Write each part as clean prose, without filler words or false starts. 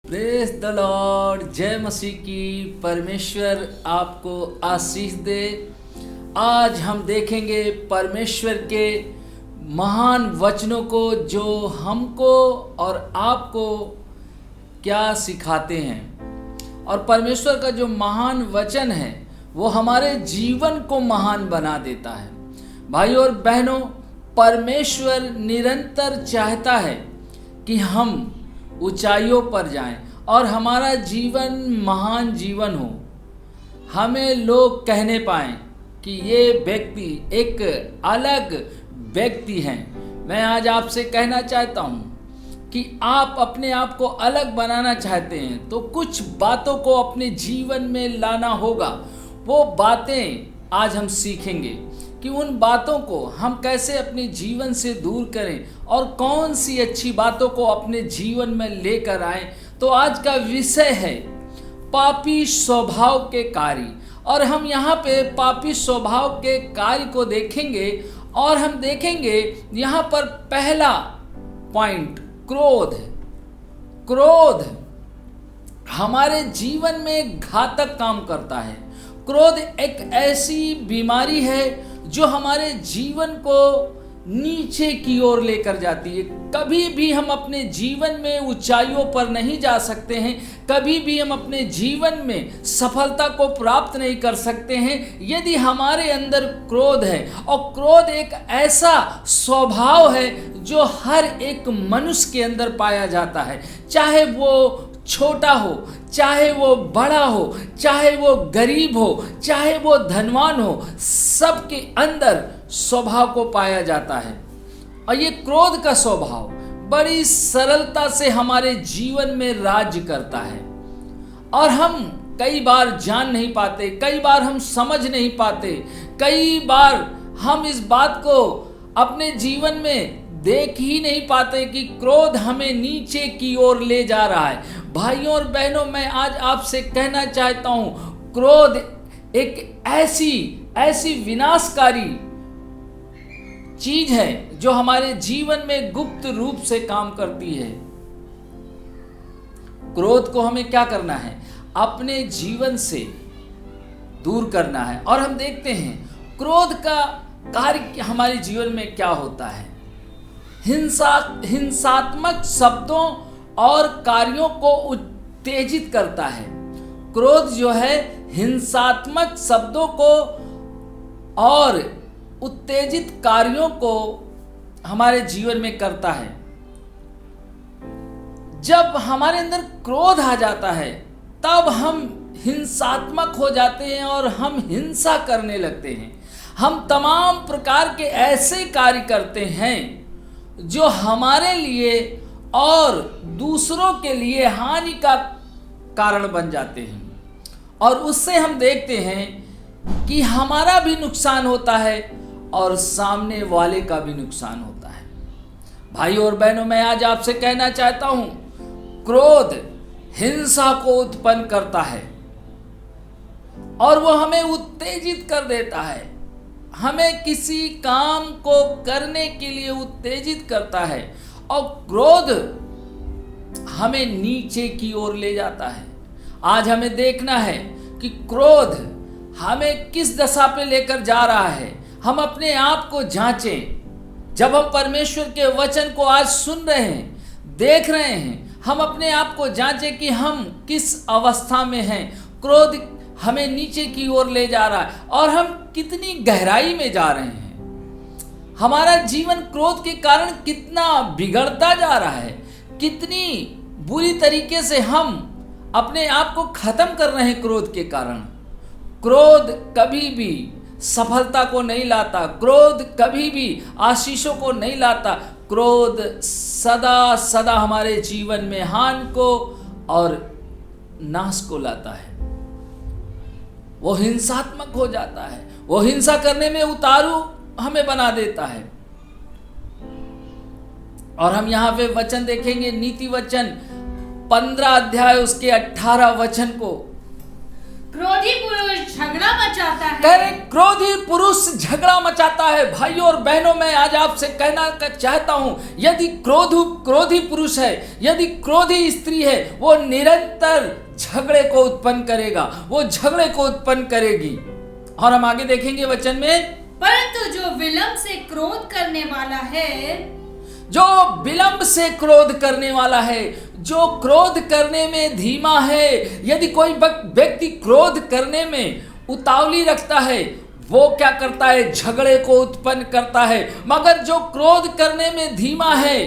Praise the Lord, जय मसीह की। परमेश्वर आपको आशीष दे। आज हम देखेंगे परमेश्वर के महान वचनों को जो हमको और आपको क्या सिखाते हैं। और परमेश्वर का जो महान वचन है वो हमारे जीवन को महान बना देता है। भाई और बहनों, परमेश्वर निरंतर चाहता है कि हम ऊंचाइयों पर जाएं और हमारा जीवन महान जीवन हो। हमें लोग कहने पाएं कि ये व्यक्ति एक अलग व्यक्ति हैं। मैं आज आपसे कहना चाहता हूं कि आप अपने आप को अलग बनाना चाहते हैं तो कुछ बातों को अपने जीवन में लाना होगा। वो बातें आज हम सीखेंगे कि उन बातों को हम कैसे अपने जीवन से दूर करें और कौन सी अच्छी बातों को अपने जीवन में लेकर आएं। तो आज का विषय है पापी स्वभाव के कार्य, और हम यहाँ पे पापी स्वभाव के कार्य को देखेंगे। और हम देखेंगे यहाँ पर पहला पॉइंट क्रोध। क्रोध हमारे जीवन में घातक काम करता है। क्रोध एक ऐसी बीमारी है जो हमारे जीवन को नीचे की ओर लेकर जाती है। कभी भी हम अपने जीवन में ऊंचाइयों पर नहीं जा सकते हैं, कभी भी हम अपने जीवन में सफलता को प्राप्त नहीं कर सकते हैं यदि हमारे अंदर क्रोध है। और क्रोध एक ऐसा स्वभाव है जो हर एक मनुष्य के अंदर पाया जाता है, चाहे वो छोटा हो, चाहे वो बड़ा हो, चाहे वो गरीब हो, चाहे वो धनवान हो, सबके अंदर स्वभाव को पाया जाता है। और ये क्रोध का स्वभाव बड़ी सरलता से हमारे जीवन में राज्य करता है और हम कई बार जान नहीं पाते, कई बार हम समझ नहीं पाते, कई बार हम इस बात को अपने जीवन में देख ही नहीं पाते कि क्रोध हमें नीचे की ओर ले जा रहा है। भाइयों और बहनों, मैं आज आपसे कहना चाहता हूं, क्रोध एक ऐसी विनाशकारी चीज है जो हमारे जीवन में गुप्त रूप से काम करती है। क्रोध को हमें क्या करना है? अपने जीवन से दूर करना है। और हम देखते हैं क्रोध का कार्य हमारे जीवन में क्या होता है। हिंसात्मक शब्दों और कार्यों को उत्तेजित करता है। क्रोध जो है हिंसात्मक शब्दों को और उत्तेजित कार्यों को हमारे जीवन में करता है। जब हमारे अंदर क्रोध आ जाता है तब हम हिंसात्मक हो जाते हैं और हम हिंसा करने लगते हैं। हम तमाम प्रकार के ऐसे कार्य करते हैं जो हमारे लिए और दूसरों के लिए हानि का कारण बन जाते हैं। और उससे हम देखते हैं कि हमारा भी नुकसान होता है और सामने वाले का भी नुकसान होता है। भाई और बहनों, मैं आज आपसे कहना चाहता हूं, क्रोध हिंसा को उत्पन्न करता है और वो हमें उत्तेजित कर देता है, हमें किसी काम को करने के लिए उत्तेजित करता है। और क्रोध हमें नीचे की ओर ले जाता है। आज हमें देखना है कि क्रोध हमें किस दशा पे लेकर जा रहा है। हम अपने आप को जांचें। जब हम परमेश्वर के वचन को आज सुन रहे हैं, देख रहे हैं, हम अपने आप को जांचें कि हम किस अवस्था में हैं। क्रोध हमें नीचे की ओर ले जा रहा है और हम कितनी गहराई में जा रहे हैं। हमारा जीवन क्रोध के कारण कितना बिगड़ता जा रहा है, कितनी बुरी तरीके से हम अपने आप को खत्म कर रहे हैं क्रोध के कारण। क्रोध कभी भी सफलता को नहीं लाता, क्रोध कभी भी आशीषों को नहीं लाता। क्रोध सदा सदा हमारे जीवन में हानि को और नाश को लाता है। वो हिंसात्मक हो जाता है, वो हिंसा करने में उतारू हमें बना देता है। और हम यहाँ पे वचन देखेंगे, नीति वचन 15 अध्याय उसके 18 वचन को, क्रोधी पुरुष झगड़ा मचाता है। कह रहे क्रोधी पुरुष झगड़ा मचाता है। भाइयों और बहनों, मैं आज आपसे कहना चाहता हूं, यदि क्रोधी पुरुष है, यदि क्रोधी स्त्री है, वो निरंतर झगड़े को उत्पन्न करेगा, वो झगड़े को उत्पन्न करेगी। और हम आगे देखेंगे वचन में, परंतु जो विलंब से क्रोध करने वाला है, जो विलंब से क्रोध करने वाला है, जो क्रोध करने में धीमा है, यदि कोई व्यक्ति क्रोध करने में उतावली रखता है, वो क्या करता है? झगड़े को उत्पन्न करता है। मगर जो क्रोध करने में धीमा है,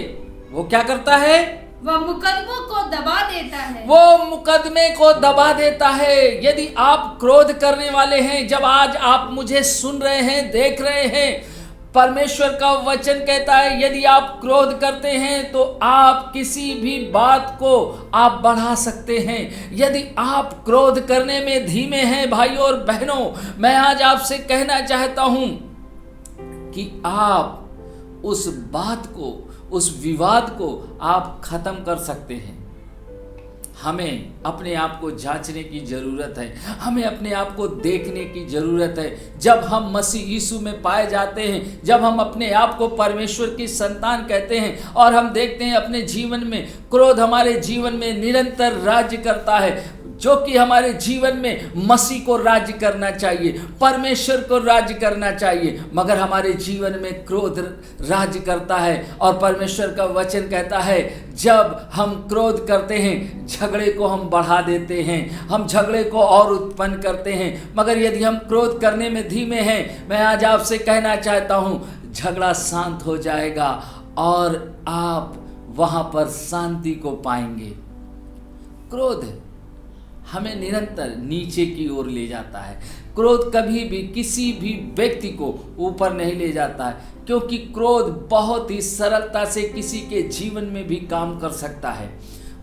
वो क्या करता है? वह मुकदमों को दबा देता है। वो मुकदमे को दबा देता है। यदि आप क्रोध करने वाले हैं, जब आज आप मुझे सुन रहे हैं, देख रहे हैं, परमेश्वर का वचन कहता है यदि आप क्रोध करते हैं तो आप किसी भी बात को आप बढ़ा सकते हैं। यदि आप क्रोध करने में धीमे हैं भाइयों और बहनों, मैं आज आपसे कहना चाहता हूं कि आप उस बात को, उस विवाद को आप खत्म कर सकते हैं। हमें अपने आप को जांचने की ज़रूरत है, हमें अपने आप को देखने की ज़रूरत है। जब हम मसीह यीशु में पाए जाते हैं, जब हम अपने आप को परमेश्वर की संतान कहते हैं और हम देखते हैं अपने जीवन में क्रोध हमारे जीवन में निरंतर राज्य करता है, जो कि हमारे जीवन में मसीह को राज्य करना चाहिए, परमेश्वर को राज्य करना चाहिए, मगर हमारे जीवन में क्रोध राज्य करता है। और परमेश्वर का वचन कहता है जब हम क्रोध करते हैं, झगड़े को हम बढ़ा देते हैं, हम झगड़े को और उत्पन्न करते हैं। मगर यदि हम क्रोध करने में धीमे हैं, मैं आज आपसे कहना चाहता हूँ झगड़ा शांत हो जाएगा और आप वहाँ पर शांति को पाएंगे। क्रोध हमें निरंतर नीचे की ओर ले जाता है। क्रोध कभी भी किसी भी व्यक्ति को ऊपर नहीं ले जाता है, क्योंकि क्रोध बहुत ही सरलता से किसी के जीवन में भी काम कर सकता है।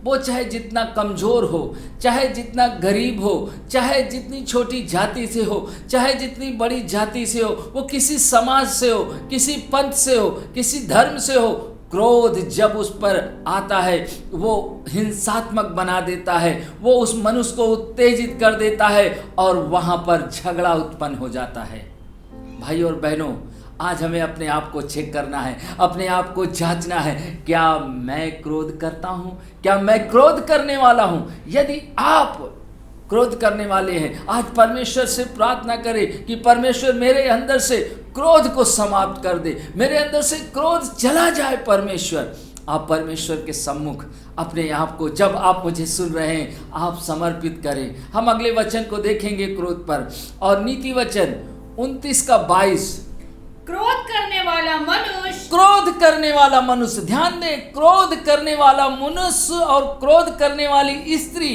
वो चाहे जितना कमज़ोर हो, चाहे जितना गरीब हो, चाहे जितनी छोटी जाति से हो, चाहे जितनी बड़ी जाति से हो, वो किसी समाज से हो, किसी पंथ से हो, किसी धर्म से हो, क्रोध जब उस पर आता है वो हिंसात्मक बना देता है, वो उस मनुष्य को उत्तेजित कर देता है और वहाँ पर झगड़ा उत्पन्न हो जाता है। भाई और बहनों, आज हमें अपने आप को चेक करना है, अपने आप को जांचना है, क्या मैं क्रोध करता हूँ? क्या मैं क्रोध करने वाला हूँ? यदि आप क्रोध करने वाले हैं, आज परमेश्वर से प्रार्थना करें कि परमेश्वर मेरे अंदर से क्रोध को समाप्त कर दे, मेरे अंदर से क्रोध चला जाए। परमेश्वर, आप परमेश्वर के सम्मुख अपने आप को, जब आप मुझे सुन रहे हैं, आप समर्पित करें। हम अगले वचन को देखेंगे क्रोध पर, और नीति वचन 29 का 22। क्रोध करने वाला मनुष्य, क्रोध करने वाला मनुष्य, ध्यान दें, क्रोध करने वाला मनुष्य और क्रोध करने वाली स्त्री।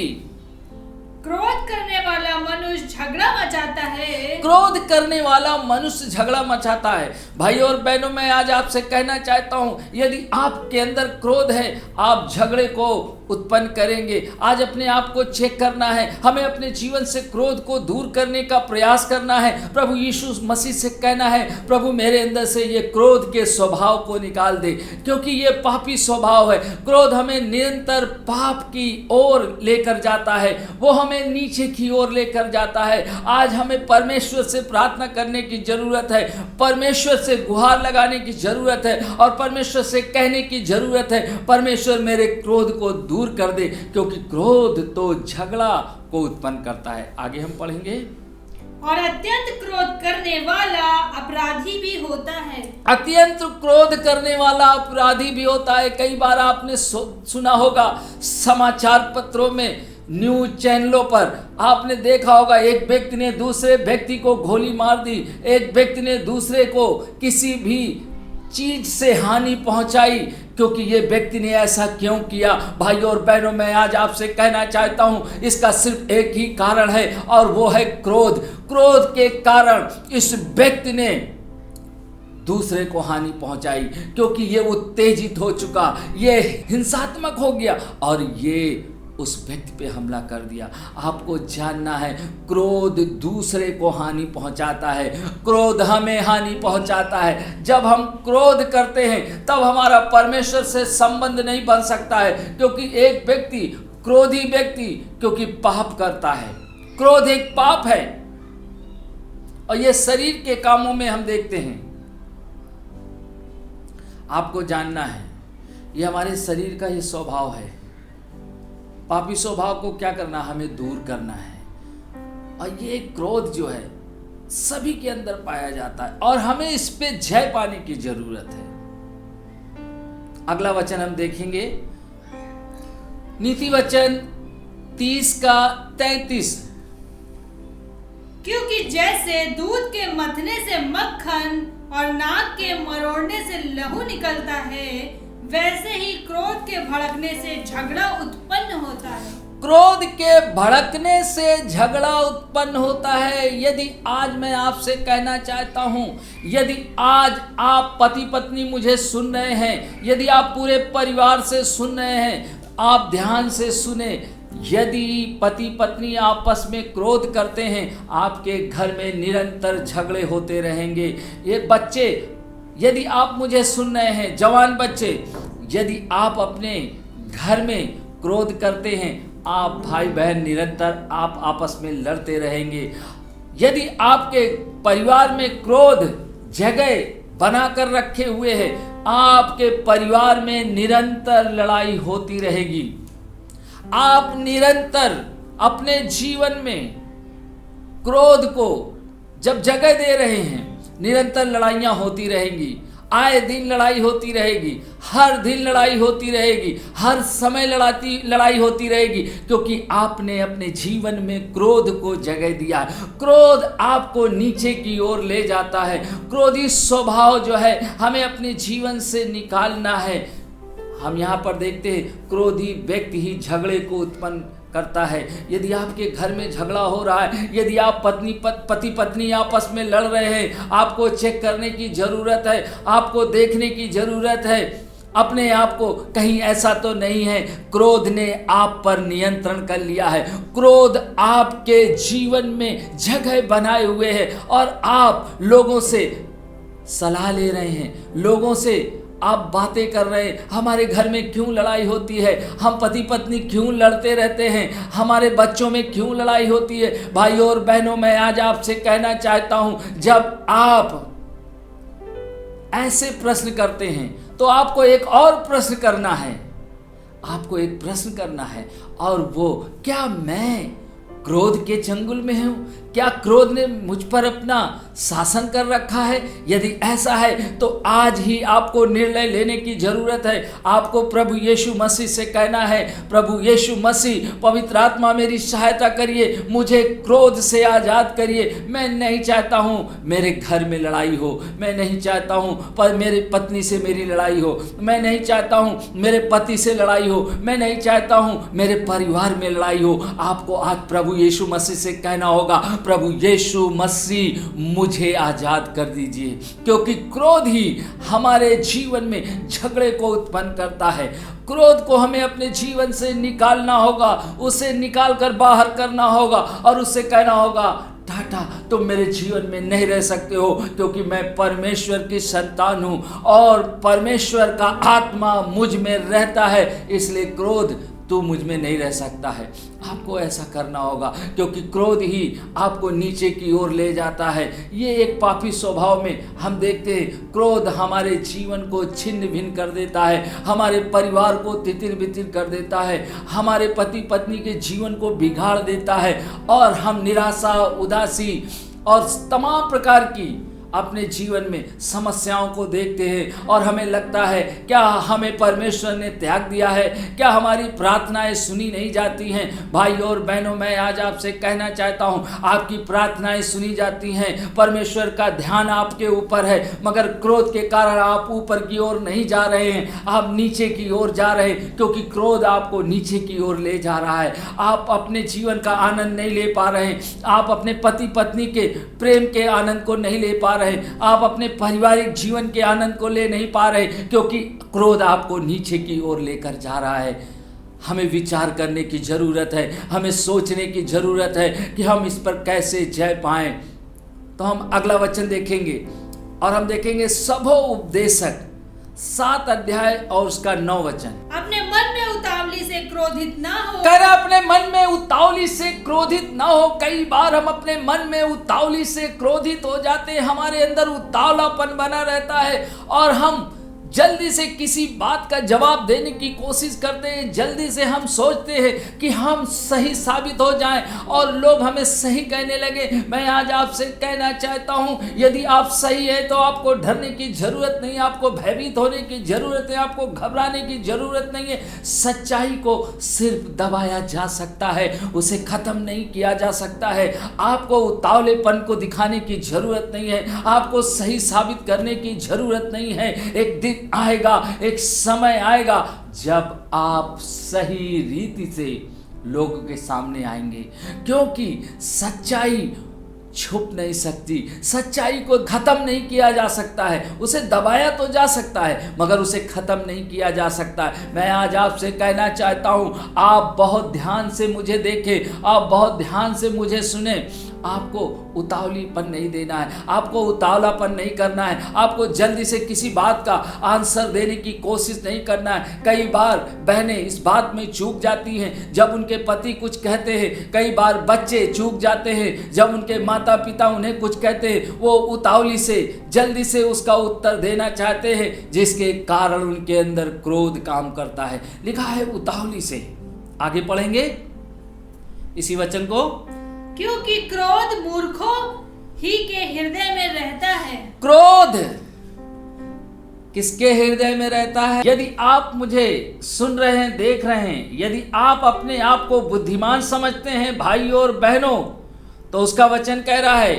क्रोध करने वाला मनुष्य झगड़ा मचाता है। क्रोध करने वाला मनुष्य झगड़ा मचाता है। भाई और बहनों, मैं आज आपसे कहना चाहता हूं, यदि आपके अंदर क्रोध है, आप झगड़े को उत्पन्न करेंगे। आज अपने आप को चेक करना है, हमें अपने जीवन से क्रोध को दूर करने का प्रयास करना है। प्रभु यीशु मसीह से कहना है, प्रभु मेरे अंदर से ये क्रोध के स्वभाव को निकाल दे, क्योंकि ये पापी स्वभाव है। क्रोध हमें निरंतर पाप की ओर लेकर जाता है, वो हमें नीचे की ओर लेकर जाता है। आज हमें परमेश्वर से प्रार्थना करने की जरूरत है, परमेश्वर से गुहार लगाने की जरूरत है और परमेश्वर से कहने की जरूरत है, परमेश्वर मेरे क्रोध को दूर कर दे, क्योंकि क्रोध तो झगड़ा को उत्पन्न करता है। आगे हम पढ़ेंगे, और अत्यंत क्रोध करने वाला अपराधी भी होता है। अत्यंत क्रोध करने वाला अपराधी भी होता है। कई बार आपने सुना होगा समाचार पत्रों में, न्यूज चैनलों पर आपने देखा होगा, एक व्यक्ति ने दूसरे व्यक्ति को गोली मार दी, एक व्यक्ति ने दूसरे को किसी भी चीज से हानि पहुंचाई, क्योंकि ये व्यक्ति ने ऐसा क्यों किया? भाइयों और बहनों, मैं आज आपसे कहना चाहता हूं, इसका सिर्फ एक ही कारण है और वो है क्रोध। क्रोध के कारण इस व्यक्ति ने दूसरे को हानि पहुंचाई, क्योंकि ये उत्तेजित हो चुका, ये हिंसात्मक हो गया और ये उस व्यक्ति पे हमला कर दिया। आपको जानना है, क्रोध दूसरे को हानि पहुंचाता है, क्रोध हमें हानि पहुंचाता है। जब हम क्रोध करते हैं तब हमारा परमेश्वर से संबंध नहीं बन सकता है, क्योंकि एक व्यक्ति क्रोधी व्यक्ति क्योंकि पाप करता है। क्रोध एक पाप है और यह शरीर के कामों में हम देखते हैं। आपको जानना है यह हमारे शरीर का ही स्वभाव है। पापी स्वभाव को क्या करना, हमें दूर करना है। और ये क्रोध जो है सभी के अंदर पाया जाता है और हमें इस पे जय पाने की जरूरत है। अगला वचन हम देखेंगे, नीति वचन 30 का 33। क्योंकि जैसे दूध के मथने से मक्खन और नाक के मरोड़ने से लहू निकलता है, वैसे ही क्रोध के भड़कने से झगड़ा उत्पन्न होता है। क्रोध के भड़कने से झगड़ा उत्पन्न होता है। यदि आज मैं आपसे कहना चाहता हूं, यदि आज आप पति पत्नी मुझे सुन रहे हैं, यदि आप पूरे परिवार से सुन रहे हैं, आप ध्यान से सुने, यदि पति पत्नी आपस में क्रोध करते हैं, आपके घर में निरंतर झगड़े होते रहेंगे। ये बच्चे, यदि आप मुझे सुन रहे हैं, जवान बच्चे, यदि आप अपने घर में क्रोध करते हैं, आप भाई बहन निरंतर आप आपस में लड़ते रहेंगे। यदि आपके परिवार में क्रोध जगह बनाकर रखे हुए है, आपके परिवार में निरंतर लड़ाई होती रहेगी। आप निरंतर अपने जीवन में क्रोध को जब जगह दे रहे हैं, निरंतर लड़ाइयां होती रहेंगी। आए दिन लड़ाई होती रहेगी, हर दिन लड़ाई होती रहेगी, हर समय लड़ाई होती रहेगी, क्योंकि आपने अपने जीवन में क्रोध को जगह दिया है। क्रोध आपको नीचे की ओर ले जाता है। क्रोधी स्वभाव जो है हमें अपने जीवन से निकालना है। हम यहाँ पर देखते हैं क्रोधी व्यक्ति ही झगड़े को उत्पन्न करता है। यदि आपके घर में झगड़ा हो रहा है, यदि आप पति पत्नी आपस में लड़ रहे हैं, आपको चेक करने की जरूरत है, आपको देखने की जरूरत है अपने आप को, कहीं ऐसा तो नहीं है क्रोध ने आप पर नियंत्रण कर लिया है। क्रोध आपके जीवन में जगह बनाए हुए है और आप लोगों से सलाह ले रहे हैं, लोगों से आप बातें कर रहे हैं, हमारे घर में क्यों लड़ाई होती है, हम पति पत्नी क्यों लड़ते रहते हैं, हमारे बच्चों में क्यों लड़ाई होती है। भाइयों और बहनों, मैं आज आपसे कहना चाहता हूं, जब आप ऐसे प्रश्न करते हैं तो आपको एक और प्रश्न करना है। आपको एक प्रश्न करना है, और वो, क्या मैं क्रोध के चंगुल में हूं? क्या क्रोध ने मुझ पर अपना शासन कर रखा है? यदि ऐसा है तो आज ही आपको निर्णय लेने की जरूरत है। आपको प्रभु यीशु मसीह से कहना है, प्रभु यीशु मसीह, पवित्र आत्मा मेरी सहायता करिए, मुझे क्रोध से आजाद करिए। मैं नहीं चाहता हूं मेरे घर में लड़ाई हो, मैं नहीं चाहता हूं पर मेरी पत्नी से मेरी लड़ाई हो, मैं नहीं चाहता हूं मेरे पति से लड़ाई हो, मैं नहीं चाहता हूं मेरे परिवार में लड़ाई हो। आपको आज प्रभु यीशु मसीह से कहना होगा, प्रभु यीशु मसीह मुझे आजाद कर दीजिए, क्योंकि क्रोध ही हमारे जीवन में झगड़े को उत्पन्न करता है। क्रोध को हमें अपने जीवन से निकालना होगा, उसे निकाल कर बाहर करना होगा और उससे कहना होगा, टाटा, तुम मेरे जीवन में नहीं रह सकते हो, क्योंकि मैं परमेश्वर की संतान हूं और परमेश्वर का आत्मा मुझ में रहता है, इसलिए क्रोध तू मुझ में नहीं रह सकता है। आपको ऐसा करना होगा, क्योंकि क्रोध ही आपको नीचे की ओर ले जाता है। ये एक पापी स्वभाव में हम देखते हैं, क्रोध हमारे जीवन को छिन्न भिन्न कर देता है, हमारे परिवार को तितिर बितिर कर देता है, हमारे पति पत्नी के जीवन को बिगाड़ देता है और हम निराशा, उदासी और तमाम प्रकार की अपने जीवन में समस्याओं को देखते हैं और हमें लगता है, क्या हमें परमेश्वर ने त्याग दिया है? क्या हमारी प्रार्थनाएं सुनी नहीं जाती हैं? भाई और बहनों, मैं आज आपसे कहना चाहता हूं, आपकी प्रार्थनाएं सुनी जाती हैं, परमेश्वर का ध्यान आपके ऊपर है, मगर क्रोध के कारण आप ऊपर की ओर नहीं जा रहे हैं, आप नीचे की ओर जा रहे हैं, क्योंकि क्रोध आपको नीचे की ओर ले जा रहा है। आप अपने जीवन का आनंद नहीं ले पा रहे हैं, आप अपने पति पत्नी के प्रेम के आनंद को नहीं ले पा रहे, आप अपने पारिवारिक जीवन के आनंद को ले नहीं पा रहे, क्योंकि क्रोध आपको नीचे की ओर लेकर जा रहा है। हमें विचार करने की जरूरत है, हमें सोचने की जरूरत है कि हम इस पर कैसे जय पाएं। तो हम अगला वचन देखेंगे और हम देखेंगे सबो उपदेशक 7 अध्याय और उसका 9 वचन। अपने मन में उतावली से क्रोधित ना हो। कर अपने मन में उतावली से क्रोधित ना हो। कई बार हम अपने मन में उतावली से क्रोधित हो जाते हैं, हमारे अंदर उतावलापन बना रहता है और हम जल्दी से किसी बात का जवाब देने की कोशिश करते हैं। जल्दी से हम सोचते हैं कि हम सही साबित हो जाएं और लोग हमें सही कहने लगे। मैं आज आपसे कहना चाहता हूं, यदि आप सही है तो आपको डरने की जरूरत नहीं, आपको भयभीत होने की जरूरत है, आपको घबराने की जरूरत नहीं है। सच्चाई को सिर्फ दबाया जा सकता है, उसे खत्म नहीं किया जा सकता है। आपको उतावलेपन को दिखाने की जरूरत नहीं है, आपको सही साबित करने की जरूरत नहीं है। एक दिन आएगा, एक समय आएगा जब आप सही रीति से लोगों के सामने आएंगे, क्योंकि सच्चाई छुप नहीं सकती। सच्चाई को खत्म नहीं किया जा सकता है, उसे दबाया तो जा सकता है मगर उसे खत्म नहीं किया जा सकता है। मैं आज आपसे कहना चाहता हूं, आप बहुत ध्यान से मुझे देखें, आप बहुत ध्यान से मुझे सुने। आपको उतावलीपन नहीं देना है, आपको उतावलापन नहीं करना है, आपको जल्दी से किसी बात का आंसर देने की कोशिश नहीं करना है। कई बार बहनें इस बात में चूक जाती हैं जब उनके पति कुछ कहते हैं, कई बार बच्चे चूक जाते हैं जब उनके माता पिता उन्हें कुछ कहते हैं। वो उतावली से जल्दी से उसका उत्तर देना चाहते हैं, जिसके कारण उनके अंदर क्रोध काम करता है। लिखा है उतावली से। आगे पढ़ेंगे इसी वचन को। क्योंकि क्रोध मूर्खों ही के हृदय में रहता है। क्रोध किसके हृदय में रहता है? यदि आप मुझे सुन रहे हैं, देख रहे हैं, यदि आप अपने आप को बुद्धिमान समझते हैं भाई और बहनों, तो उसका वचन कह रहा है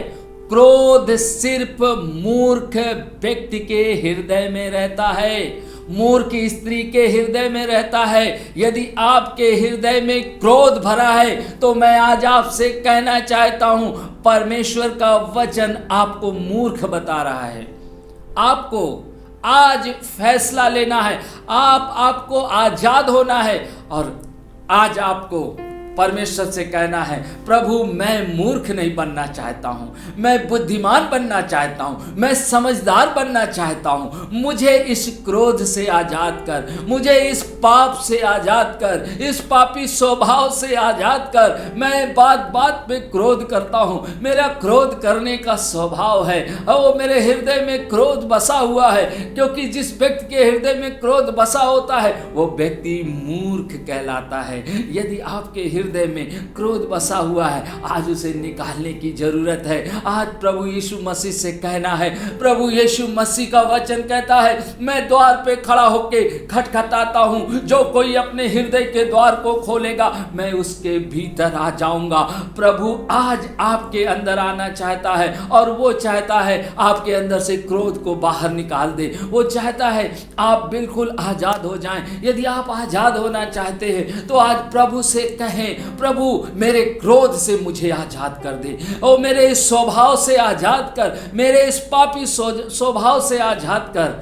क्रोध सिर्फ मूर्ख व्यक्ति के हृदय में रहता है, मूर्ख स्त्री के हृदय में रहता है। यदि आपके हृदय में क्रोध भरा है तो मैं आज आपसे कहना चाहता हूं, परमेश्वर का वचन आपको मूर्ख बता रहा है। आपको आज फैसला लेना है, आपको आजाद होना है और आज आपको परमेश्वर से कहना है, प्रभु मैं मूर्ख नहीं बनना चाहता हूँ, मैं बुद्धिमान बनना चाहता हूँ, मैं समझदार बनना चाहता हूँ। मुझे इस क्रोध से आजाद कर, मुझे इस पाप से आजाद कर, इस पापी स्वभाव से आजाद कर। मैं बात बात पे क्रोध करता हूँ, मेरा क्रोध करने का स्वभाव है और वो मेरे हृदय में क्रोध बसा हुआ है, क्योंकि जिस व्यक्ति के हृदय में क्रोध बसा होता है वो व्यक्ति मूर्ख कहलाता है। यदि आपके हृदय में क्रोध बसा हुआ है, आज उसे निकालने की जरूरत है। आज प्रभु यीशु मसीह से कहना है। प्रभु यीशु मसीह का वचन कहता है, मैं द्वार पे खड़ा होके खटखटाता हूं, जो कोई अपने हृदय के द्वार को खोलेगा मैं उसके भीतर आ जाऊंगा। प्रभु आज आपके अंदर आना चाहता है और वो चाहता है आपके अंदर से क्रोध को बाहर निकाल दे। वो चाहता है आप बिल्कुल आजाद हो जाएं। यदि आप आजाद होना चाहते हैं तो आज प्रभु से कहें, प्रभु मेरे क्रोध से मुझे आजाद कर दे और मेरे इस स्वभाव से आजाद कर, मेरे इस पापी स्वभाव से आजाद कर,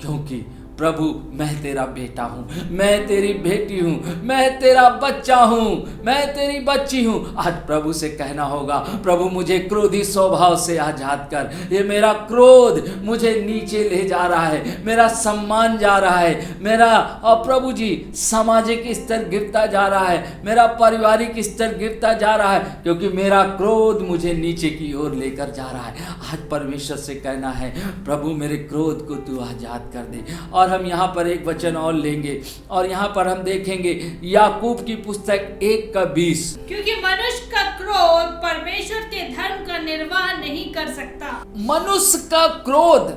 क्योंकि प्रभु मैं तेरा बेटा हूँ, मैं तेरी बेटी हूँ, मैं तेरा बच्चा हूँ, मैं तेरी बच्ची हूँ। आज प्रभु से कहना होगा, प्रभु मुझे क्रोधी स्वभाव से आजाद कर। ये मेरा क्रोध मुझे नीचे ले जा रहा है, मेरा सम्मान जा रहा है, मेरा और प्रभु जी सामाजिक स्तर गिरता जा रहा है, मेरा पारिवारिक स्तर गिरता जा रहा है, क्योंकि मेरा क्रोध मुझे नीचे की ओर लेकर जा रहा है। आज परमेश्वर से कहना है, प्रभु मेरे क्रोध को तू आजाद कर दे। और हम यहाँ पर एक वचन और लेंगे और यहाँ पर हम देखेंगे याकूब की पुस्तक 1:20। क्योंकि मनुष्य का क्रोध परमेश्वर के धर्म का निर्वाह नहीं कर सकता। मनुष्य का क्रोध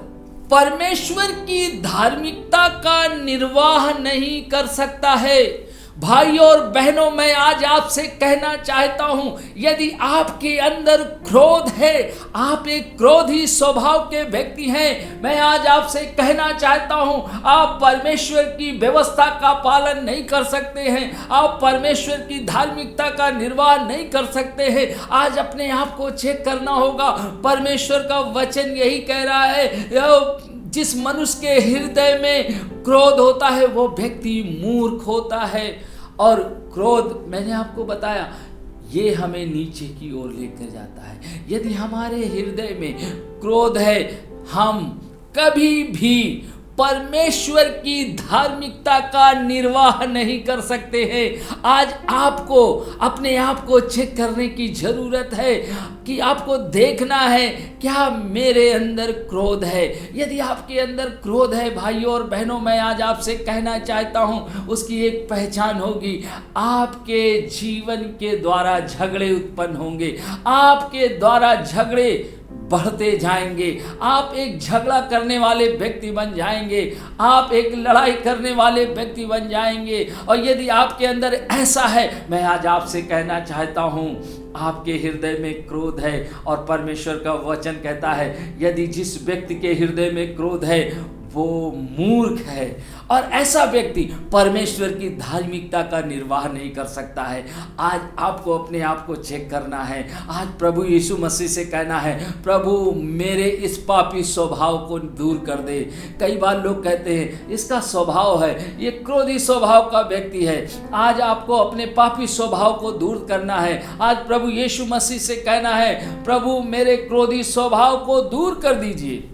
परमेश्वर की धार्मिकता का निर्वाह नहीं कर सकता है। भाई और बहनों, मैं आज आपसे कहना चाहता हूं, यदि आपके अंदर क्रोध है, आप एक क्रोधी स्वभाव के व्यक्ति हैं, मैं आज आपसे कहना चाहता हूं, आप परमेश्वर की व्यवस्था का पालन नहीं कर सकते हैं, आप परमेश्वर की धार्मिकता का निर्वाह नहीं कर सकते हैं। आज अपने आप को चेक करना होगा। परमेश्वर का वचन यही कह रहा है, जिस मनुष्य के हृदय में क्रोध होता है वो व्यक्ति मूर्ख होता है। और क्रोध मैंने आपको बताया ये हमें नीचे की ओर लेकर जाता है। यदि हमारे हृदय में क्रोध है, हम कभी भी परमेश्वर की धार्मिकता का निर्वाह नहीं कर सकते हैं। आज आपको अपने आप को चेक करने की जरूरत है कि आपको देखना है क्या मेरे अंदर क्रोध है। यदि आपके अंदर क्रोध है भाइयों और बहनों, मैं आज आपसे कहना चाहता हूं उसकी एक पहचान होगी, आपके जीवन के द्वारा झगड़े उत्पन्न होंगे, आपके द्वारा झगड़े बढ़ते जाएंगे, आप एक झगड़ा करने वाले व्यक्ति बन जाएंगे, आप एक लड़ाई करने वाले व्यक्ति बन जाएंगे। और यदि आपके अंदर ऐसा है, मैं आज आपसे कहना चाहता हूं आपके हृदय में क्रोध है। और परमेश्वर का वचन कहता है यदि जिस व्यक्ति के हृदय में क्रोध है वो मूर्ख है, और ऐसा व्यक्ति परमेश्वर की धार्मिकता का निर्वाह नहीं कर सकता है। आज आपको अपने आप को चेक करना है। आज प्रभु यीशु मसीह से कहना है प्रभु मेरे इस पापी स्वभाव को दूर कर दे। कई बार लोग कहते हैं इसका स्वभाव है, ये क्रोधी स्वभाव का व्यक्ति है। आज आपको अपने पापी स्वभाव को दूर करना है। आज प्रभु यीशु मसीह से कहना है प्रभु मेरे क्रोधी स्वभाव को दूर कर दीजिए।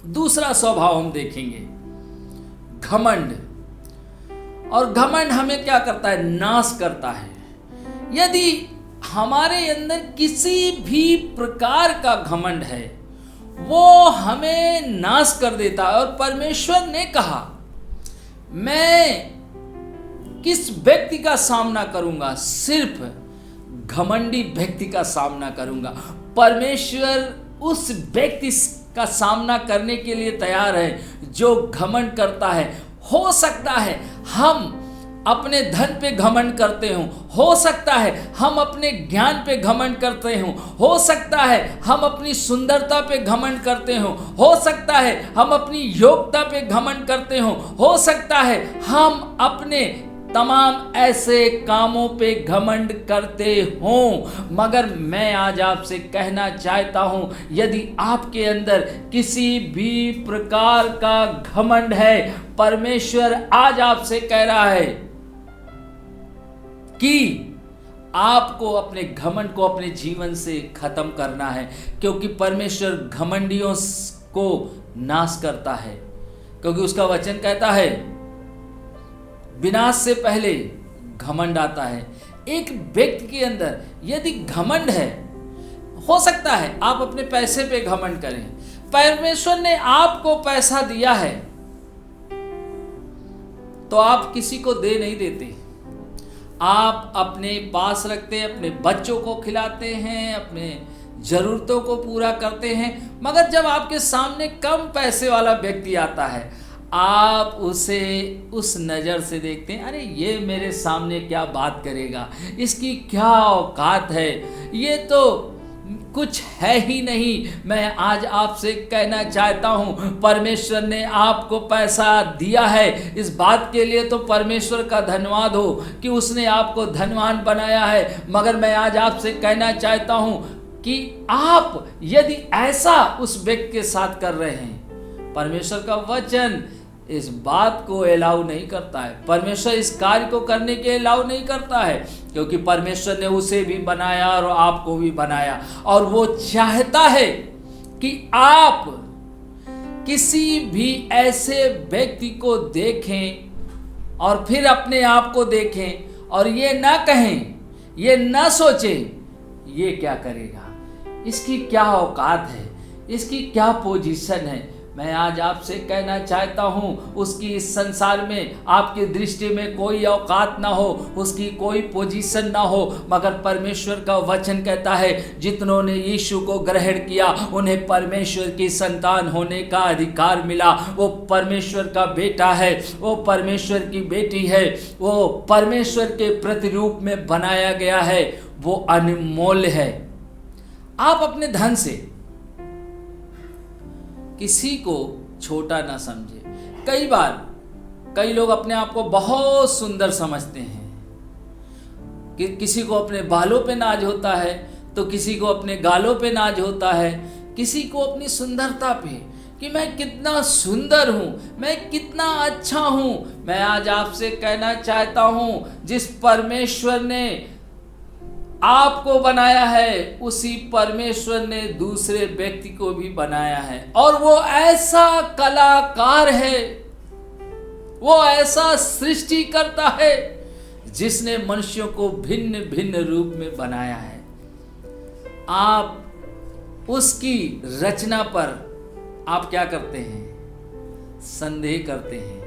दूसरा स्वभाव हम देखेंगे घमंड। और घमंड हमें क्या करता है? नाश करता है। यदि हमारे अंदर किसी भी प्रकार का घमंड है वो हमें नाश कर देता है। और परमेश्वर ने कहा मैं किस व्यक्ति का सामना करूंगा? सिर्फ घमंडी व्यक्ति का सामना करूंगा। परमेश्वर उस व्यक्ति का सामना करने के लिए तैयार है जो घमंड करता है। हो सकता है हम अपने धन पे घमंड करते हो सकता है हम अपने ज्ञान पे घमंड करते हो सकता है हम अपनी सुंदरता पे घमंड करते हो सकता है हम अपनी योग्यता पे घमंड करते हो सकता है हम अपने तमाम ऐसे कामों पे घमंड करते हों। मगर मैं आज आपसे कहना चाहता हूं यदि आपके अंदर किसी भी प्रकार का घमंड है, परमेश्वर आज आपसे कह रहा है कि आपको अपने घमंड को अपने जीवन से खत्म करना है, क्योंकि परमेश्वर घमंडियों को नाश करता है। क्योंकि उसका वचन कहता है विनाश से पहले घमंड आता है। एक व्यक्ति के अंदर यदि घमंड है, हो सकता है आप अपने पैसे पे घमंड करें। परमेश्वर ने आपको पैसा दिया है तो आप किसी को दे नहीं देते, आप अपने पास रखते हैं, अपने बच्चों को खिलाते हैं, अपने जरूरतों को पूरा करते हैं। मगर जब आपके सामने कम पैसे वाला व्यक्ति आता है आप उसे उस नज़र से देखते हैं, अरे ये मेरे सामने क्या बात करेगा, इसकी क्या औकात है, ये तो कुछ है ही नहीं। मैं आज आपसे कहना चाहता हूँ परमेश्वर ने आपको पैसा दिया है, इस बात के लिए तो परमेश्वर का धन्यवाद हो कि उसने आपको धनवान बनाया है। मगर मैं आज आपसे कहना चाहता हूँ कि आप यदि ऐसा उस व्यक्ति के साथ कर रहे हैं, परमेश्वर का वचन इस बात को अलाउ नहीं करता है। परमेश्वर इस कार्य को करने के अलाउ नहीं करता है, क्योंकि परमेश्वर ने उसे भी बनाया और आपको भी बनाया, और वो चाहता है कि आप किसी भी ऐसे व्यक्ति को देखें और फिर अपने आप को देखें और ये ना कहें, ये ना सोचें ये क्या करेगा, इसकी क्या औकात है, इसकी क्या पोजीशन है। मैं आज आपसे कहना चाहता हूँ उसकी इस संसार में आपकी दृष्टि में कोई औकात ना हो, उसकी कोई पोजीशन ना हो। मगर परमेश्वर का वचन कहता है जितनों ने यीशु को ग्रहण किया उन्हें परमेश्वर की संतान होने का अधिकार मिला। वो परमेश्वर का बेटा है, वो परमेश्वर की बेटी है, वो परमेश्वर के प्रतिरूप में बनाया गया है, वो अनमोल है। आप अपने धन से किसी को छोटा ना समझे। कई बार कई लोग अपने आप को बहुत सुंदर समझते हैं कि किसी को अपने बालों पे नाज होता है तो किसी को अपने गालों पे नाज होता है, किसी को अपनी सुंदरता पे कि मैं कितना सुंदर हूँ, मैं कितना अच्छा हूँ। मैं आज आपसे कहना चाहता हूँ जिस परमेश्वर ने आपको बनाया है, उसी परमेश्वर ने दूसरे व्यक्ति को भी बनाया है। और वो ऐसा कलाकार है, वो ऐसा सृष्टि करता है जिसने मनुष्यों को भिन्न भिन्न रूप में बनाया है। आप उसकी रचना पर आप क्या करते हैं? संदेह करते हैं,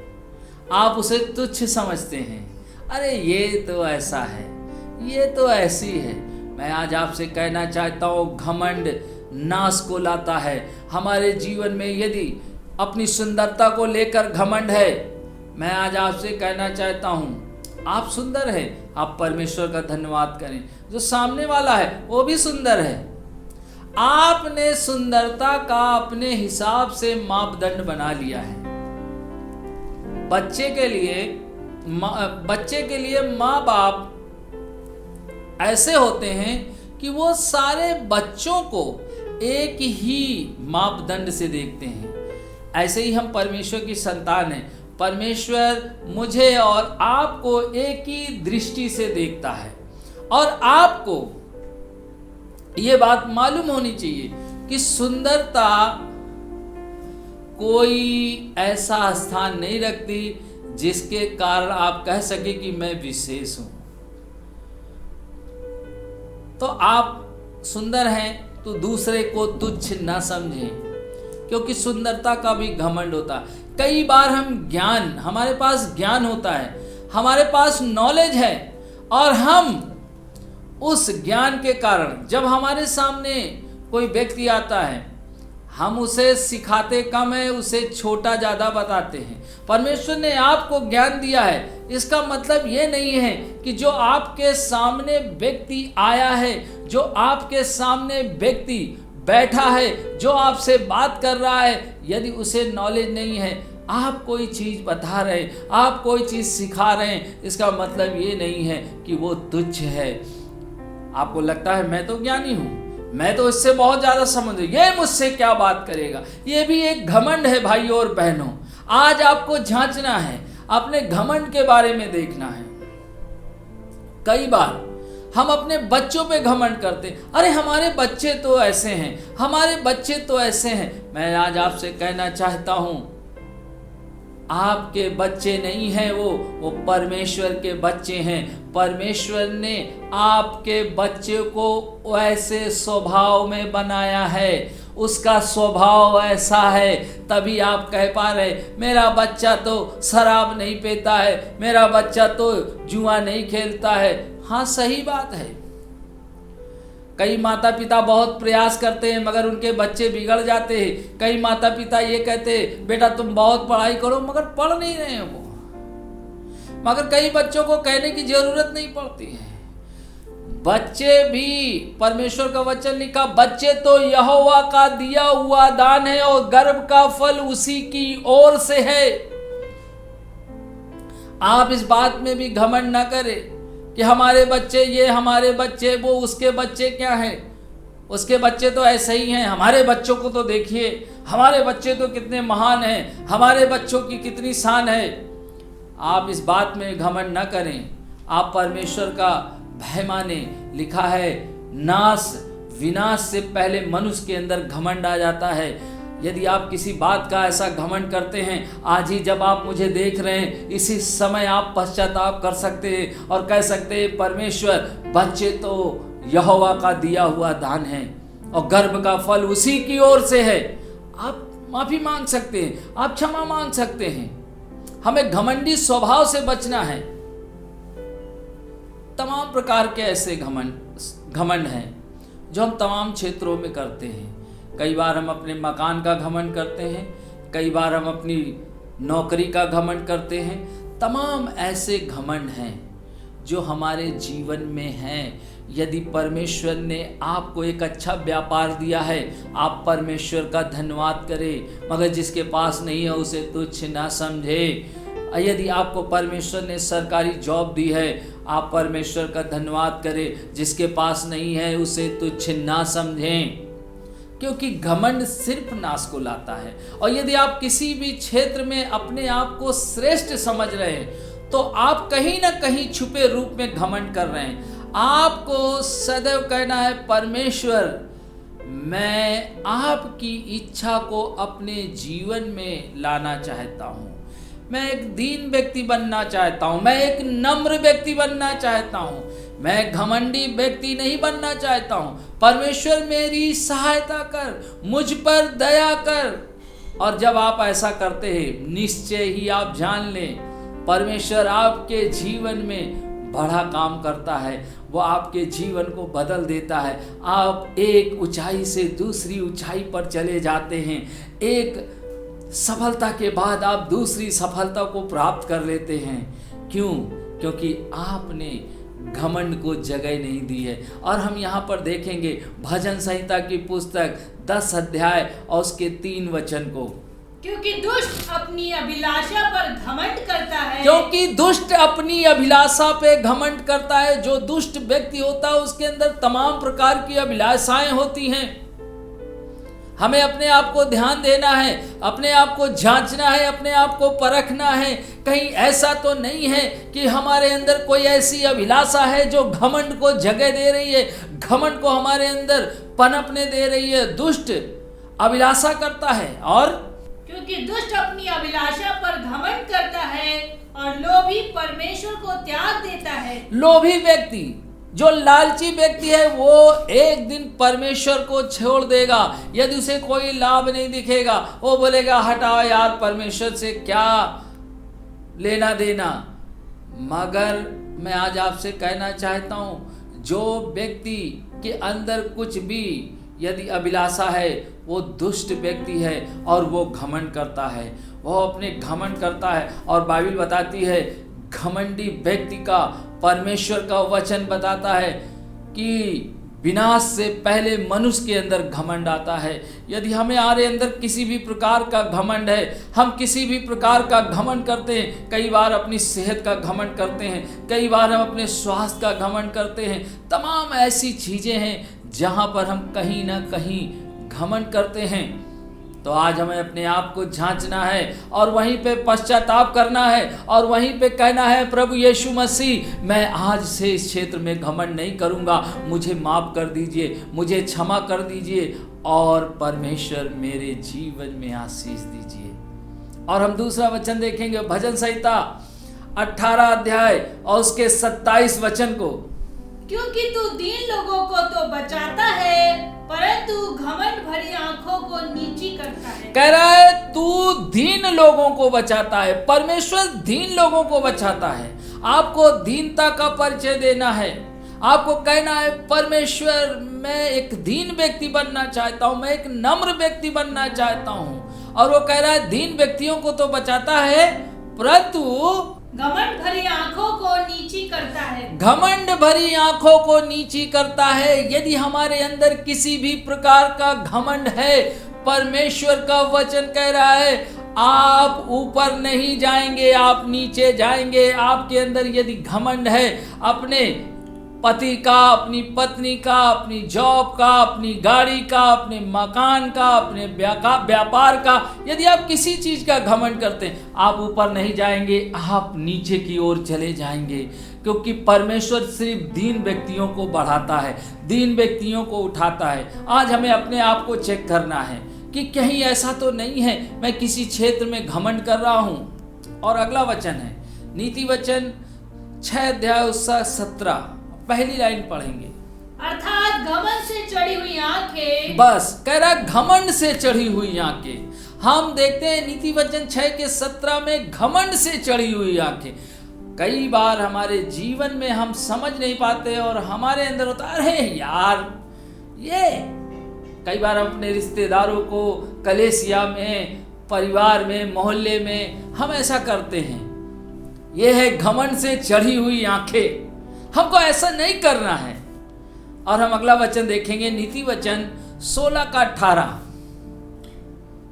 आप उसे तुच्छ समझते हैं। अरे ये तो ऐसा है, ये तो ऐसी है। मैं आज आपसे कहना चाहता हूँ, घमंड नाश को लाता है। हमारे जीवन में यदि अपनी सुंदरता को लेकर घमंड है, मैं आज आपसे कहना चाहता हूँ, आप सुंदर हैं, आप परमेश्वर का धन्यवाद करें। जो सामने वाला है वो भी सुंदर है। आपने सुंदरता का अपने हिसाब से मापदंड बना लिया है। बच्चे के लिए माँ बाप ऐसे होते हैं कि वो सारे बच्चों को एक ही मापदंड से देखते हैं। ऐसे ही हम परमेश्वर की संतान हैं। परमेश्वर मुझे और आपको एक ही दृष्टि से देखता है। और आपको ये बात मालूम होनी चाहिए कि सुंदरता कोई ऐसा स्थान नहीं रखती जिसके कारण आप कह सके कि मैं विशेष हूं। तो आप सुंदर हैं तो दूसरे को तुच्छ ना समझें, क्योंकि सुंदरता का भी घमंड होता है। कई बार हमारे पास ज्ञान होता है, हमारे पास नॉलेज है, और हम उस ज्ञान के कारण जब हमारे सामने कोई व्यक्ति आता है, हम उसे सिखाते कम है, उसे छोटा ज़्यादा बताते हैं। परमेश्वर ने आपको ज्ञान दिया है, इसका मतलब ये नहीं है कि जो आपके सामने व्यक्ति आया है, जो आपके सामने व्यक्ति बैठा है, जो आपसे बात कर रहा है, यदि उसे नॉलेज नहीं है, आप कोई चीज़ बता रहे हैं, आप कोई चीज़ सिखा रहे हैं, इसका मतलब ये नहीं है कि वो तुच्छ है। आपको लगता है मैं तो ज्ञानी हूँ, मैं तो इससे बहुत ज़्यादा समझ, ये मुझसे क्या बात करेगा। ये भी एक घमंड है भाइयों और बहनों। आज आपको झांचना है, अपने घमंड के बारे में देखना है। कई बार हम अपने बच्चों पे घमंड करते, अरे हमारे बच्चे तो ऐसे हैं, हमारे बच्चे तो ऐसे हैं। मैं आज आपसे कहना चाहता हूँ, आपके बच्चे नहीं हैं वो परमेश्वर के बच्चे हैं। परमेश्वर ने आपके बच्चे को ऐसे स्वभाव में बनाया है, उसका स्वभाव ऐसा है, तभी आप कह पा रहे मेरा बच्चा तो शराब नहीं पीता है, मेरा बच्चा तो जुआ नहीं खेलता है। हाँ, सही बात है। कई माता पिता बहुत प्रयास करते हैं मगर उनके बच्चे बिगड़ जाते हैं। कई माता पिता ये कहते हैं बेटा तुम बहुत पढ़ाई करो, मगर पढ़ नहीं रहे हैं वो। मगर कई बच्चों को कहने की जरूरत नहीं पड़ती है। बच्चे भी, परमेश्वर का वचन लिखा, बच्चे तो यहोवा का दिया हुआ दान है और गर्भ का फल उसी की ओर से है। आप इस बात में भी घमंड न करें कि हमारे बच्चे ये, हमारे बच्चे वो, उसके बच्चे क्या हैं, उसके बच्चे तो ऐसे ही हैं, हमारे बच्चों को तो देखिए, हमारे बच्चे तो कितने महान हैं, हमारे बच्चों की कितनी शान है। आप इस बात में घमंड न करें। आप परमेश्वर का भय माने। लिखा है विनाश से पहले मनुष्य के अंदर घमंड आ जाता है। यदि आप किसी बात का ऐसा घमंड करते हैं, आज ही जब आप मुझे देख रहे हैं, इसी समय आप पश्चाताप कर सकते हैं और कह सकते हैं परमेश्वर, बच्चे तो यहोवा का दिया हुआ दान है और गर्भ का फल उसी की ओर से है। आप माफी मांग सकते हैं, आप क्षमा मांग सकते हैं। हमें घमंडी स्वभाव से बचना है। तमाम प्रकार के ऐसे घमंड हैं जो हम तमाम क्षेत्रों में करते हैं। कई बार हम अपने मकान का घमंड करते हैं, कई बार हम अपनी नौकरी का घमंड करते हैं। तमाम ऐसे घमंड हैं जो हमारे जीवन में हैं। यदि परमेश्वर ने आपको एक अच्छा व्यापार दिया है, आप परमेश्वर का धन्यवाद करें, मगर जिसके पास नहीं है उसे तुच्छ ना समझे। यदि आपको परमेश्वर ने सरकारी जॉब दी है, आप परमेश्वर का धन्यवाद करें, जिसके पास नहीं है उसे तुच्छ ना समझें, क्योंकि घमंड सिर्फ नाश को लाता है। और यदि आप किसी भी क्षेत्र में अपने आप को श्रेष्ठ समझ रहे हैं, तो आप कहीं ना कहीं छुपे रूप में घमंड कर रहे हैं। आपको सदैव कहना है, परमेश्वर मैं आपकी इच्छा को अपने जीवन में लाना चाहता हूँ। मैं एक दीन व्यक्ति बनना चाहता हूँ, मैं एक नम्र व्यक्ति बनना चाहता हूँ, मैं घमंडी व्यक्ति नहीं बनना चाहता हूँ। परमेश्वर मेरी सहायता कर, मुझ पर दया कर। और जब आप ऐसा करते हैं, निश्चय ही आप जान लें, परमेश्वर आपके जीवन में बड़ा काम करता है। वो आपके जीवन को बदल देता है। आप एक ऊंचाई से दूसरी ऊंचाई पर चले जाते हैं। एक सफलता के बाद आप दूसरी सफलता को प्राप्त कर लेते हैं। क्यों? क्योंकि आपने घमंड को जगह नहीं दी है। और हम यहाँ पर देखेंगे भजन संहिता की पुस्तक 10 अध्याय और उसके 3 वचन को। क्योंकि दुष्ट अपनी अभिलाषा पर घमंड करता है। क्योंकि दुष्ट अपनी अभिलाषा पे घमंड करता है। जो दुष्ट व्यक्ति होता है उसके अंदर तमाम प्रकार की अभिलाषाएं होती हैं। हमें अपने आप को ध्यान देना है, अपने आप को जांचना है, अपने आप को परखना है। कहीं ऐसा तो नहीं है कि हमारे अंदर कोई ऐसी अभिलाषा है जो घमंड को जगह दे रही है, घमंड को हमारे अंदर पनपने दे रही है। दुष्ट अभिलाषा करता है, और क्योंकि दुष्ट अपनी अभिलाषा पर घमंड करता है और लोभी परमेश्वर को त्याग देता है। लोभी व्यक्ति, जो लालची व्यक्ति है, वो एक दिन परमेश्वर को छोड़ देगा। यदि उसे कोई लाभ नहीं दिखेगा, वो बोलेगा हटाओ यार, परमेश्वर से क्या लेना देना। मगर मैं आज आपसे कहना चाहता हूँ, जो व्यक्ति के अंदर कुछ भी यदि अभिलाषा है, वो दुष्ट व्यक्ति है और वो घमंड करता है। वो अपने घमंड करता है। और बाइबल बताती है, घमंडी व्यक्ति का परमेश्वर का वचन बताता है कि विनाश से पहले मनुष्य के अंदर घमंड आता है। यदि हमारे अंदर किसी भी प्रकार का घमंड है, हम किसी भी प्रकार का घमंड करते हैं, कई बार अपनी सेहत का घमंड करते हैं, कई बार हम अपने स्वास्थ्य का घमंड करते हैं। तमाम ऐसी चीज़ें हैं जहाँ पर हम कहीं ना कहीं घमंड करते हैं। तो आज हमें अपने आप को जांचना है और वहीं पे पश्चाताप करना है और वहीं पे कहना है, प्रभु यीशु मसीह, मैं आज से इस क्षेत्र में घमंड नहीं करूँगा, मुझे माफ़ कर दीजिए, मुझे क्षमा कर दीजिए और परमेश्वर मेरे जीवन में आशीष दीजिए। और हम दूसरा वचन देखेंगे भजन संहिता 18 अध्याय और उसके 27 वचन को। क्योंकि तू दीन लोगों को तो बचाता है, परंतु घमंड भरी आंखों को नीची करता है। कह रहा है तू दीन लोगों को बचाता है। परमेश्वर दीन लोगों को बचाता है। आपको दीनता का परिचय देना है। आपको कहना है, परमेश्वर मैं एक दीन व्यक्ति बनना चाहता हूँ, मैं एक नम्र व्यक्ति बनना चाहता हूँ। और वो कह रहा है दीन व्यक्तियों को तो बचाता है, परंतु घमंड भरी आंखों को नीची करता है। घमंड भरी आंखों को नीची करता है। यदि हमारे अंदर किसी भी प्रकार का घमंड है, परमेश्वर का वचन कह रहा है, आप ऊपर नहीं जाएंगे, आप नीचे जाएंगे। आपके अंदर यदि घमंड है अपने पति का, अपनी पत्नी का, अपनी जॉब का, अपनी गाड़ी का, अपने मकान का, अपने व्यापार का, यदि आप किसी चीज़ का घमंड करते हैं, आप ऊपर नहीं जाएंगे, आप नीचे की ओर चले जाएंगे। क्योंकि परमेश्वर सिर्फ दीन व्यक्तियों को बढ़ाता है, दीन व्यक्तियों को उठाता है। आज हमें अपने आप को चेक करना है कि कहीं ऐसा तो नहीं है मैं किसी क्षेत्र में घमंड कर रहा हूँ। और अगला वचन है नीति वचन 6 अध्याय 17 पहली लाइन पढ़ेंगे। अर्थात घमंड से चढ़ी हुई आंखें। बस कह रहा घमंड से चढ़ी हुई आंखें। हम देखते हैं नीति वचन 6 के 17 में घमंड से चढ़ी हुई आंखें। कई बार हमारे जीवन में हम समझ नहीं पाते और हमारे अंदर होता है, अरे यार ये। कई बार हम अपने रिश्तेदारों को कलेसिया में, परिवार में, मोहल्ले में हम ऐसा करते हैं। ये है घमंड से चढ़ी हुई आंखें। हमको ऐसा नहीं करना है। और हम अगला वचन देखेंगे नीति वचन 16 का 18।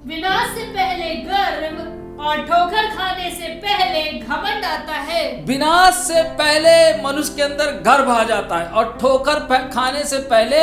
विनाश से पहले गर्व और ठोकर खाने से पहले घमंड आता है। विनाश से पहले मनुष्य के अंदर गर्व आ जाता है और ठोकर खाने से पहले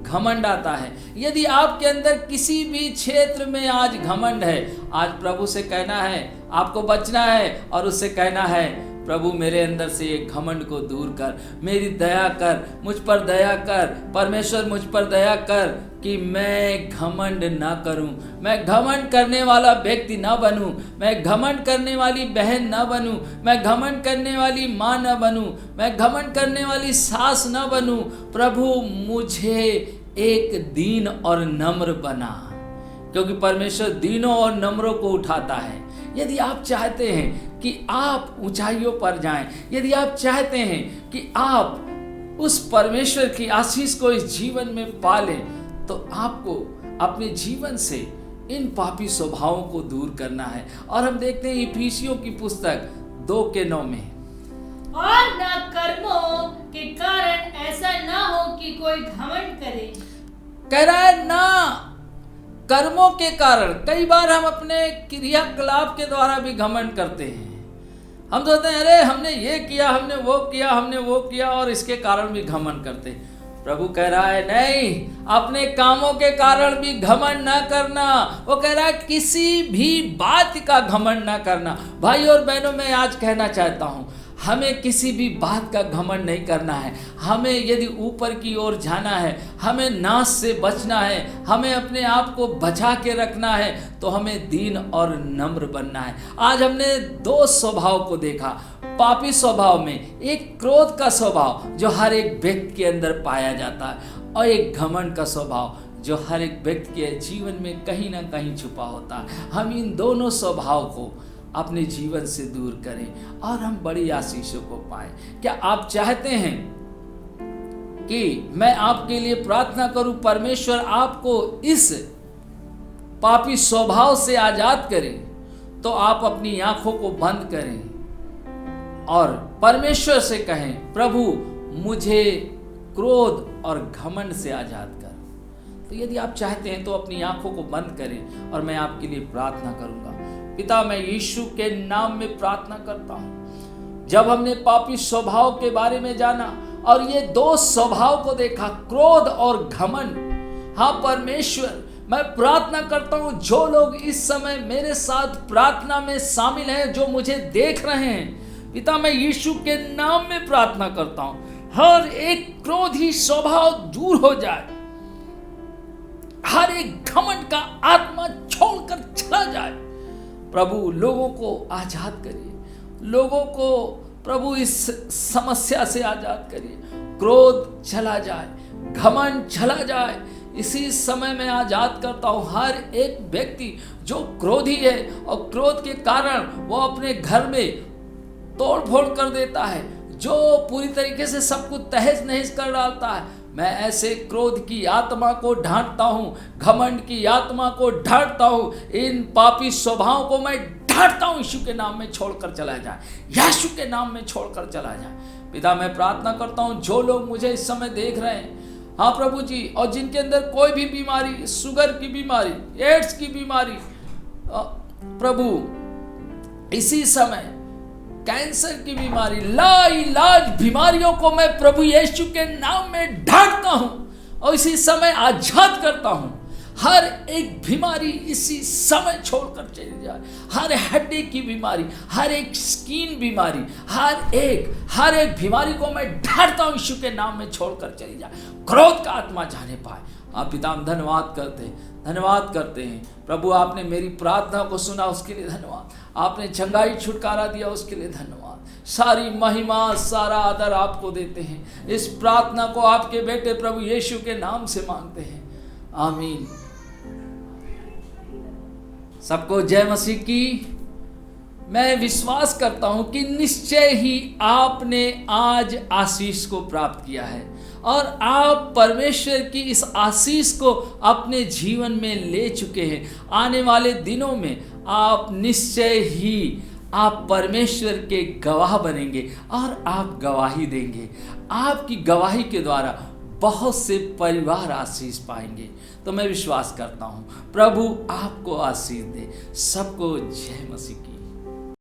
घमंड आता है। यदि आपके अंदर किसी भी क्षेत्र में आज घमंड है, आज प्रभु से कहना है, आपको बचना है और उससे कहना है, प्रभु मेरे अंदर से ये घमंड को दूर कर, मेरी दया कर, मुझ पर दया कर परमेश्वर, मुझ पर दया कर कि मैं घमंड ना करूं, मैं घमंड करने वाला व्यक्ति ना बनूं, मैं घमंड करने वाली बहन ना बनूं, मैं घमंड करने वाली माँ ना बनूं, मैं घमंड करने वाली सास ना बनूं। प्रभु मुझे एक दीन और नम्र बना, क्योंकि परमेश्वर दीनों और नम्रों को उठाता है। यदि आप चाहते हैं कि आप ऊंचाइयों पर जाएं, यदि आप चाहते हैं कि आप उस परमेश्वर की आशीष को इस जीवन में पालें, तो आपको अपने जीवन से इन पापी स्वभावों को दूर करना है। और हम देखते हैं इफिसियों की पुस्तक 2:9 में, और न कर्मों के कारण ऐसा ना हो कि कोई घमंड करे। कह रहा है ना कर्मों के कारण। कई बार हम अपने क्रियाकलाप के द्वारा भी घमंड करते हैं। हम सोचते हैं अरे हमने ये किया, हमने वो किया, हमने वो किया, और इसके कारण भी घमंड करते हैं। प्रभु कह रहा है नहीं, अपने कामों के कारण भी घमंड ना करना। वो कह रहा है किसी भी बात का घमंड ना करना। भाई और बहनों, मैं आज कहना चाहता हूँ, हमें किसी भी बात का घमंड नहीं करना है। हमें यदि ऊपर की ओर जाना है, हमें नाश से बचना है, हमें अपने आप को बचा के रखना है, तो हमें दीन और नम्र बनना है। आज हमने 2 स्वभाव को देखा। पापी स्वभाव में एक क्रोध का स्वभाव जो हर एक व्यक्ति के अंदर पाया जाता है, और एक घमंड का स्वभाव जो हर एक व्यक्ति के जीवन में कहीं ना कहीं छुपा होता है। हम इन दोनों स्वभाव को अपने जीवन से दूर करें और हम बड़ी आशीषों को पाएं। क्या आप चाहते हैं कि मैं आपके लिए प्रार्थना करूं, परमेश्वर आपको इस पापी स्वभाव से आजाद करे? तो आप अपनी आंखों को बंद करें और परमेश्वर से कहें, प्रभु मुझे क्रोध और घमंड से आजाद कर। तो यदि आप चाहते हैं तो अपनी आंखों को बंद करें और मैं आपके लिए प्रार्थना करूंगा। पिता, मैं यीशु के नाम में प्रार्थना करता हूं। जब हमने पापी स्वभाव के बारे में जाना और ये 2 स्वभाव को देखा, क्रोध और घमंड, हाँ परमेश्वर, मैं प्रार्थना करता हूं जो लोग इस समय मेरे साथ प्रार्थना में शामिल हैं, जो मुझे देख रहे हैं, पिता मैं यीशु के नाम में प्रार्थना करता हूं, हर एक क्रोधी स्वभाव दूर हो जाए, हर एक घमंड का आत्मा छोड़कर चला जाए। प्रभु लोगों को आजाद करिए, लोगों को प्रभु इस समस्या से आजाद करिए। क्रोध चला जाए, घमंड चला जाए। इसी समय में आजाद करता हूँ हर एक व्यक्ति जो क्रोधी है और क्रोध के कारण वो अपने घर में तोड़ फोड़ कर देता है, जो पूरी तरीके से सब कुछ तहस नहस कर डालता है। मैं ऐसे क्रोध की आत्मा को डांटता हूँ, घमंड की आत्मा को डांटता हूँ, इन पापी स्वभाव को मैं डांटता हूँ। यीशु के नाम में छोड़कर चला जाए, यीशु के नाम में छोड़कर चला जाए। पिता मैं प्रार्थना करता हूँ जो लोग मुझे इस समय देख रहे हैं, हाँ प्रभु जी, और जिनके अंदर कोई भी बीमारी, शुगर की बीमारी, एड्स की बीमारी, प्रभु इसी समय कैंसर की बीमारी, लाइलाज बीमारियों को मैं प्रभु यीशु के नाम में ढांकता हूं और इसी समय आजाद करता हूं। हर एक बीमारी इसी समय छोड़कर चली जाए। हर हड्डी की बीमारी, हर एक स्किन बीमारी, हर एक बीमारी को मैं ढांकता हूं, यीशु के नाम में छोड़कर चली जाए। क्रोध का आत्मा जाने पाए। आप पिता हम धन्यवाद करते हैं प्रभु, आपने मेरी प्रार्थना को सुना उसके लिए धन्यवाद। आपने चंगाई छुटकारा दिया उसके लिए धन्यवाद। सारी महिमा सारा आदर आपको देते हैं। इस प्रार्थना को आपके बेटे प्रभु यीशु के नाम से मांगते हैं, आमीन। सबको जय मसीह की। मैं विश्वास करता हूं कि निश्चय ही आपने आज आशीष को प्राप्त किया है और आप परमेश्वर की इस आशीष को अपने जीवन में ले चुके हैं। आने वाले दिनों में आप निश्चय ही आप परमेश्वर के गवाह बनेंगे और आप गवाही देंगे। आपकी गवाही के द्वारा बहुत से परिवार आशीष पाएंगे। तो मैं विश्वास करता हूँ प्रभु आपको आशीष दे। सबको जय मसीह की।